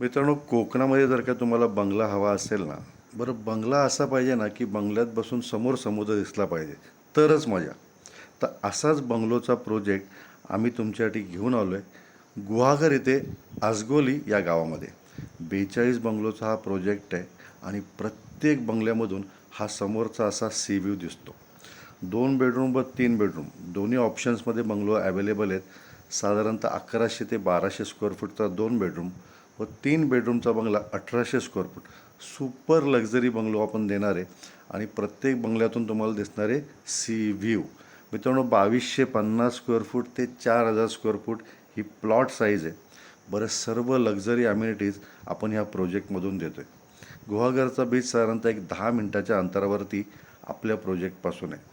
मित्रांनो, कोकणामध्ये जर का तुम्हाला बंगला हवा असेल ना, बरं बंगला असा पाहिजे ना, की बंगल्यात बसून समोर समुद्र दिसला पाहिजे, तरच मजा. तर असाच बंगलोचा प्रोजेक्ट आम्ही तुमच्यासाठी घेऊन आलो आहे गुहागर येथे आजगोली या गावामध्ये. 42 बंगलोचा हा प्रोजेक्ट आहे आणि प्रत्येक बंगल्यामधून हा समोरचा असा सी व्ह्यू दिसतो. 2 बेडरूम व 3 बेडरूम दोन्ही ऑप्शन्समध्ये बंगलो अवेलेबल आहेत. साधारणतः 1100 ते 1200 स्क्वेअर फूटचा 2 बेडरूम व 3 बेडरूमचा बंगला 1800 square foot. Super luxury bungalow आपण देणार आहे आणि प्रत्येक बंगल्यातून तुम्हाला दिसणारे सी व्ह्यू. मित्रांनो, 2250 स्क्वेअर फूट ते 4000 स्क्वेअर फूट ही प्लॉट साईज आहे. बरं, सर्व लक्झरी अम्युनिटीज आपण ह्या प्रोजेक्टमधून देतो आहे. गुहागरचा बीच साधारणतः एक 10 मिनटाच्या अंतरावरती आपल्या प्रोजेक्टपासून आहे.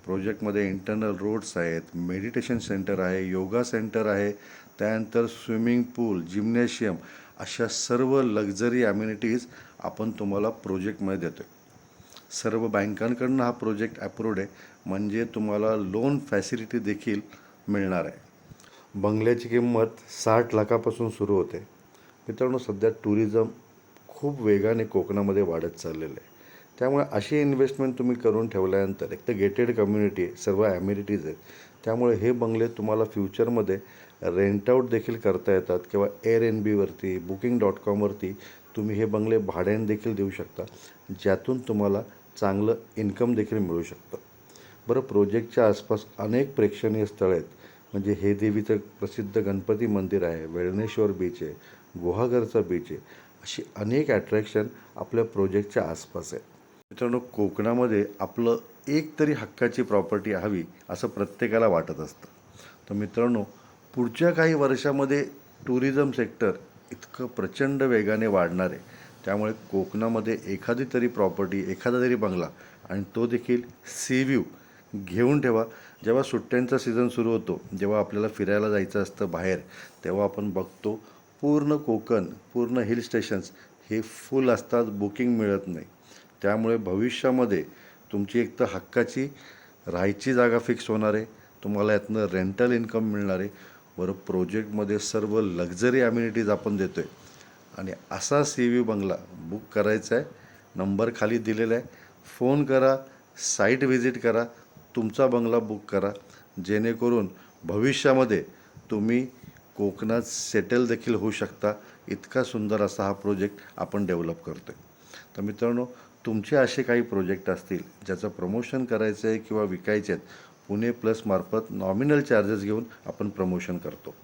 प्रोजेक्टमध्ये इंटरनल रोड्स आहेत, मेडिटेशन सेंटर आहे, योगा सेंटर आहे, त्यानंतर स्विमिंग पूल, जिम्नॅशियम अशा सर्व लक्झरी ॲम्युनिटीज आपण तुम्हाला प्रोजेक्टमध्ये देतो आहे. सर्व बँकांकडून हा प्रोजेक्ट अप्रूव्ड आहे, म्हणजे तुम्हाला लोन फॅसिलिटी देखील मिळणार आहे. बंगल्याची किंमत 60 लाखापासून सुरू होते. मित्रांनो, सध्या टुरिझम खूप वेगाने कोकणामध्ये वाढत चाललेलं आहे. त्यामुळे अशी इन्व्हेस्टमेंट तुम्ही करून ठेवल्यानंतर एक तर गेटेड कम्युनिटी सर्व ॲम्युनिटीज आहेत, त्यामुळे हे बंगले तुम्हाला फ्युचरमध्ये रेंट आऊट देखील करता येतात किंवा Airbnbवरती Booking.com तुम्ही हे बंगले भाड्याने देखील देऊ शकता, ज्यातून तुम्हाला चांगलं इन्कम देखील मिळू शकतं. बरं, प्रोजेक्टच्या आसपास अनेक प्रेक्षणीय स्थळं आहेत, म्हणजे हे देवीचं प्रसिद्ध गणपती मंदिर आहे, वेळणेश्वर बीच आहे, गुहागरचा बीच आहे, अशी अनेक अट्रॅक्शन आपल्या प्रोजेक्टच्या आसपास आहे. मित्रांनो, कोकणामध्ये आपलं एक तरी हक्काची प्रॉपर्टी हवी असं प्रत्येकाला वाटत असतं. तर मित्रांनो, पुढच्या काही वर्षामध्ये टुरिझम सेक्टर इतकं प्रचंड वेगाने वाढणार आहे, त्यामुळे कोकणामध्ये एखादी तरी प्रॉपर्टी, एखादा तरी बंगला आणि तो देखील सी व्ह्यू घेऊन ठेवा. जेव्हा सुट्ट्यांचा सीझन सुरू होतो, जेव्हा आपल्याला फिरायला जायचं असतं बाहेर, तेव्हा आपण बघतो पूर्ण कोकण, पूर्ण हिल स्टेशन्स हे फुल असतात, बुकिंग मिळत नाही. त्यामुळे भविष्यामध्ये तुमची एक तर हक्काची राहायची जागा फिक्स होणार आहे, तुम्हाला यातनं रेंटल इन्कम मिळणार आहे. बरं, प्रोजेक्टमध्ये सर्व लक्झरी ॲम्युनिटीज आपण देतो आहे आणि असा सी व्ह्यू बंगला बुक करायचा आहे. नंबर खाली दिलेला आहे, फोन करा, साईट व्हिजिट करा, तुमचा बंगला बुक करा, जेणेकरून भविष्यामध्ये तुम्ही कोकणात सेटल देखील होऊ शकता. इतका सुंदर असा हा प्रोजेक्ट आपण डेव्हलप करतो आहे. तर मित्रांनो, तुमचे असे काही प्रोजेक्ट असतील ज्याचं प्रमोशन करायचं आहे किंवा विकायचे आहेत, पुणे प्लस मार्फत नॉमिनल चार्जेस घेऊन आपण प्रमोशन करतो.